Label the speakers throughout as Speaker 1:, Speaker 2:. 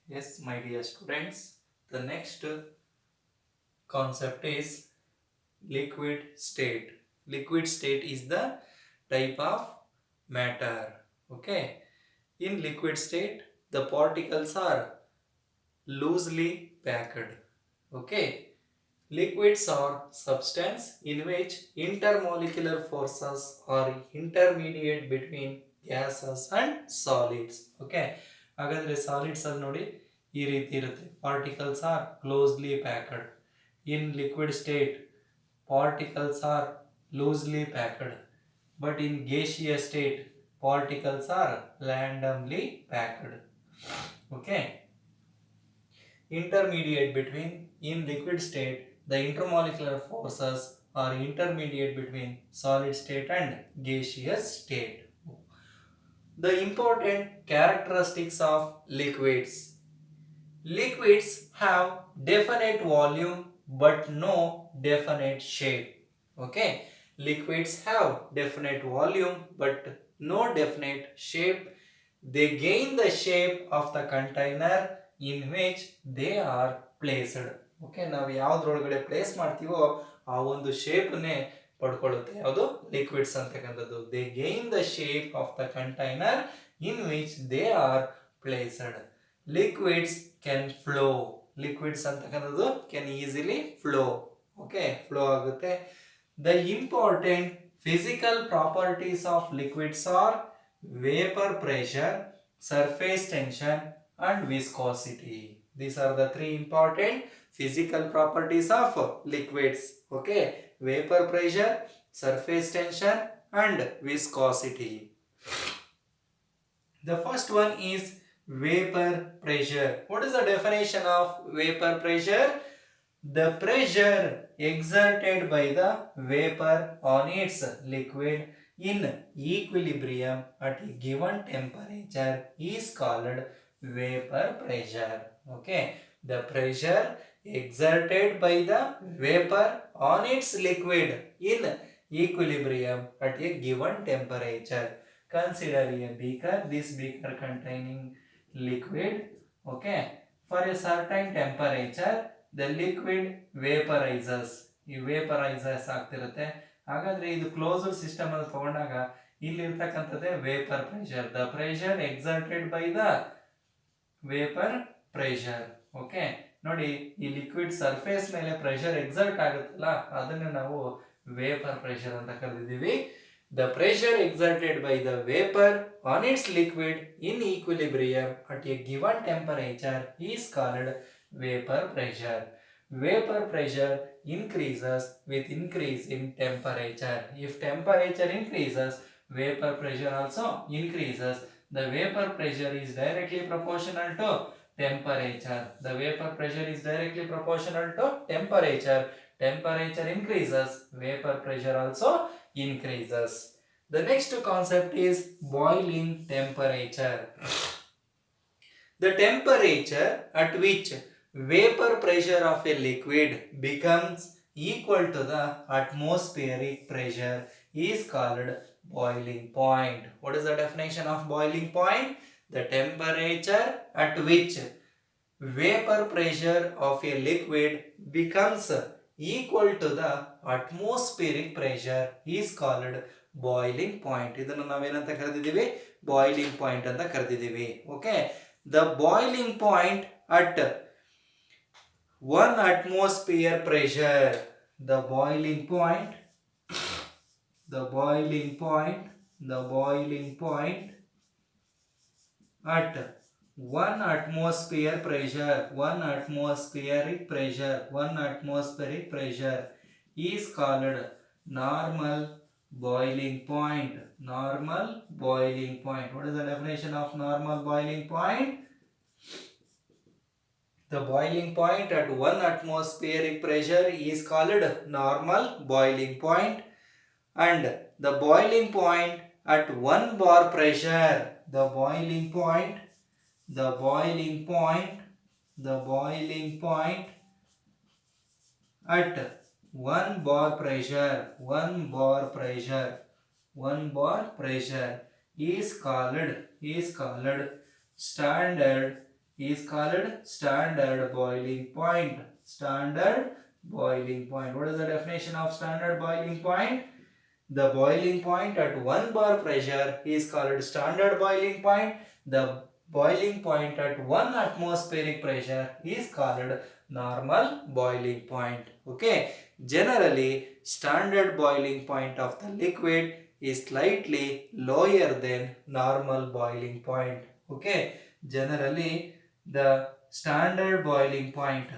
Speaker 1: Yes, my dear students, the next concept is liquid state. Liquid state is the type of matter. Okay. In liquid state, the particles are loosely packed. Okay. Liquids are substance in which intermolecular forces are intermediate between gases and solids. Okay. ಹಾಗಾದ್ರೆ solids ಅಲ್ಲಿ ನೋಡಿ ಈ ರೀತಿ ಇರುತ್ತೆ. Particles R closely packed. In liquid state particles are loosely packed, but in gaseous state particles are randomly packed. Okay. Intermediate between, in liquid state the intermolecular forces are intermediate between solid state and gaseous state. The important characteristics of liquids. Liquids have definite volume but no definite shape. Okay. Liquids have definite volume but no definite shape. They gain the shape of the container in which they are placed. Okay, ನಾವು ಯಾವ್ದ್ರೊಳಗಡೆ place ಮಾಡ್ತೀವೋ ಆ ಒಂದು ಶೇಪ್ನೇ ಪಡ್ಕೊಳ್ಳುತ್ತೆ. ಯಾವುದು liquids ಅಂತಕ್ಕಂಥದ್ದು. They gain the shape of the container in which they are placed. Liquids can flow. Liquids ಅಂತಕ್ಕಂಥದ್ದು can easily flow. Okay, flow ಆಗುತ್ತೆ. The important physical properties of liquids are vapor pressure, surface tension and viscosity. These are the three important physical properties of liquids. Okay, vapor pressure, surface tension and viscosity. The first one is vapor pressure. What is the definition of vapor pressure? The pressure exerted by the vapor on its liquid in equilibrium at a given temperature is called vapor pressure. Okay, the pressure exerted by the vapor on its liquid in equilibrium at a given temperature. Consider a beaker. This beaker containing liquid. Okay, for a certain temperature the liquid vaporizes. ಈ ವೇಪರೈಸಸ್ ಆಗ್ತಿರುತ್ತೆ. ಹಾಗಾದ್ರೆ ಇದು closed system ಅಲ್ಲಿ ತಗೊಂಡಾಗ ಇಲ್ಲಿ ಇರ್ತಕ್ಕಂಥದ್ದೇ vapour pressure. The pressure exerted by the vapour pressure. Okay, ನೋಡಿ ಈ ಲಿಕ್ವಿಡ್ ಸರ್ಫೇಸ್ ಮೇಲೆ ಪ್ರೆಷರ್ ಎಕ್ಸರ್ಟ್ ಆಗುತ್ತಲ್ಲ ಅದನ್ನ ನಾವು ವೇಪರ್ ಪ್ರೆಷರ್ ಅಂತ ಕರೆದಿದ್ದೀವಿ. The pressure exerted by the vapor on its liquid in equilibrium at a given temperature is called vapor pressure. Vapor pressure increases with increase in temperature. If temperature increases, vapor pressure also increases. The vapor pressure is directly proportional to temperature. The vapor pressure is directly proportional to temperature. Temperature increases, vapor pressure also increases. The next concept is boiling temperature. The temperature at which vapor pressure of a liquid becomes equal to the atmospheric pressure is called boiling point. What is the definition of boiling point? The temperature at which vapor pressure of a liquid becomes equal to the atmospheric pressure is called boiling point. ಇದನ್ನು ನಾವೇನಂತ ಕರೆದಿದ್ದೀವಿ? Boiling point ಅಂತ ಕರೆದಿದ್ದೀವಿ. Okay, the boiling point at 1 atmosphere pressure. The boiling point at 1 atmosphere pressure, 1 atmospheric pressure is called normal boiling point. Normal boiling point. What is the definition of normal boiling point? The boiling point at 1 atmospheric pressure is called normal boiling point, and the boiling point at 1 bar pressure, the boiling point at 1 bar pressure is called standard is called standard boiling point. Standard boiling point. What is the definition of standard boiling point? The boiling point at 1 bar pressure is called standard boiling point. The boiling point at 1 atmospheric pressure is called normal boiling point. Okay. Generally, standard boiling point of the liquid is slightly lower than normal boiling point. Okay. Generally, the standard boiling point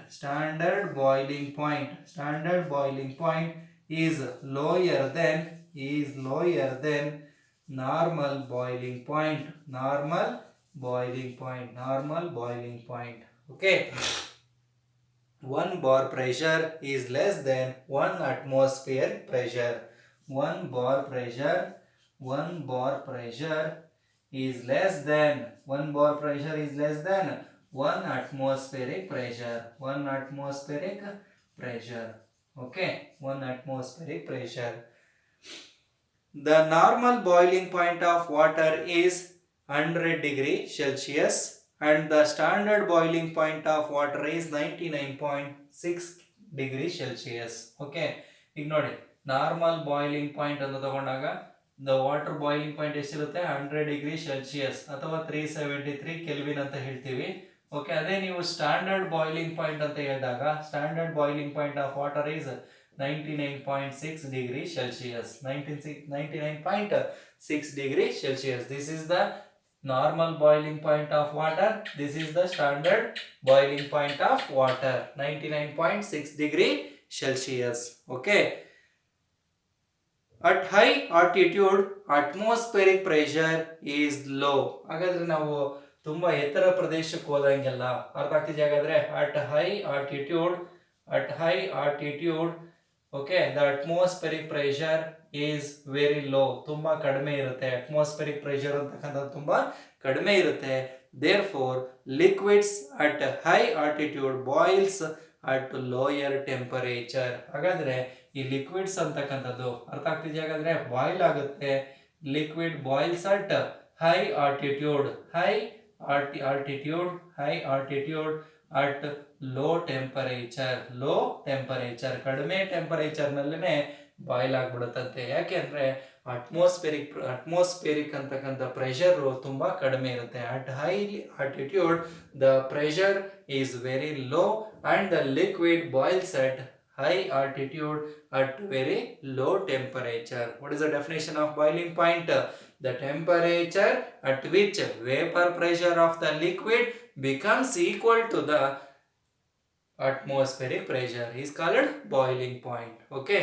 Speaker 1: is lower than normal boiling point. Okay. 1 bar pressure is less than 1 atmosphere pressure. 1 bar pressure is less than 1 atmospheric pressure. Okay, 1 atmospheric pressure. The normal boiling point of water is 100 degree Celsius and the standard boiling point of water is 99.6 degree Celsius. Okay, ಈಗ ನೋಡಿ normal boiling point ಅಂತ ತಗೊಂಡಾಗ the water boiling point ಎಷ್ಟಿರುತ್ತೆ 100 degree Celsius ಅಥವಾ 373 kelvin ಅಂತ ಹೇಳ್ತೀವಿ. Okay, ಅದೇ ನೀವು ಸ್ಟ್ಯಾಂಡರ್ಡ್ ಬಾಯ್ಲಿಂಗ್ ಪಾಯಿಂಟ್ ಅಂತ ಹೇಳಿದಾಗ standard boiling point of water is 99.6 degree Celsius. 99.6 degree Celsius. This is the normal boiling point of water. This is the standard boiling point of water. 99.6 degree Celsius. Okay. At high altitude, atmospheric pressure is low. ಹಾಗಾದ್ರೆ ನಾವು ತುಂಬಾ ಎತ್ತರ ಪ್ರದೇಶಕ್ಕೆ ಹೋದಂಗೆಲ್ಲ ಅರ್ಥ ಆಗ್ತಿದೆ. ಹಾಗಾದ್ರೆ at high altitude okay, the atmospheric pressure is very low. ತುಂಬಾ ಕಡಿಮೆ ಇರುತ್ತೆ. atmospheric pressure ಅಂತಕ್ಕಂಥದ್ದು ತುಂಬಾ ಕಡಿಮೆ ಇರುತ್ತೆ. Therefore, liquids at high altitude boils at lower temperature. ಹಾಗಾದ್ರೆ ಈ ಲಿಕ್ವಿಡ್ಸ್ ಅಂತಕ್ಕಂಥದ್ದು ಅರ್ಥ ಆಗ್ತಿದೆ. ಹಾಗಾದ್ರೆ ಬಾಯ್ಲ್ ಆಗುತ್ತೆ. Liquid boils at high altitude at low temperature ಕಡಿಮೆ ಟೆಂಪರೇಚರ್ ನಲ್ಲೇ ಬಾಯ್ಲ್ ಆಗ್ಬಿಡುತ್ತಂತೆ. ಯಾಕೆಂದ್ರೆ ಅಟ್ಮಾಸ್ಫಿಯರಿಕ್ ಅಂತಕ್ಕಂಥ ಪ್ರೆಷರ್ ತುಂಬಾ ಕಡಿಮೆ ಇರುತ್ತೆ. At high altitude the pressure is very low and the liquid boils at high altitude at very low temperature. What is the definition of boiling point? The temperature at which vapor pressure of the liquid becomes equal to the atmospheric pressure is called boiling point. Okay.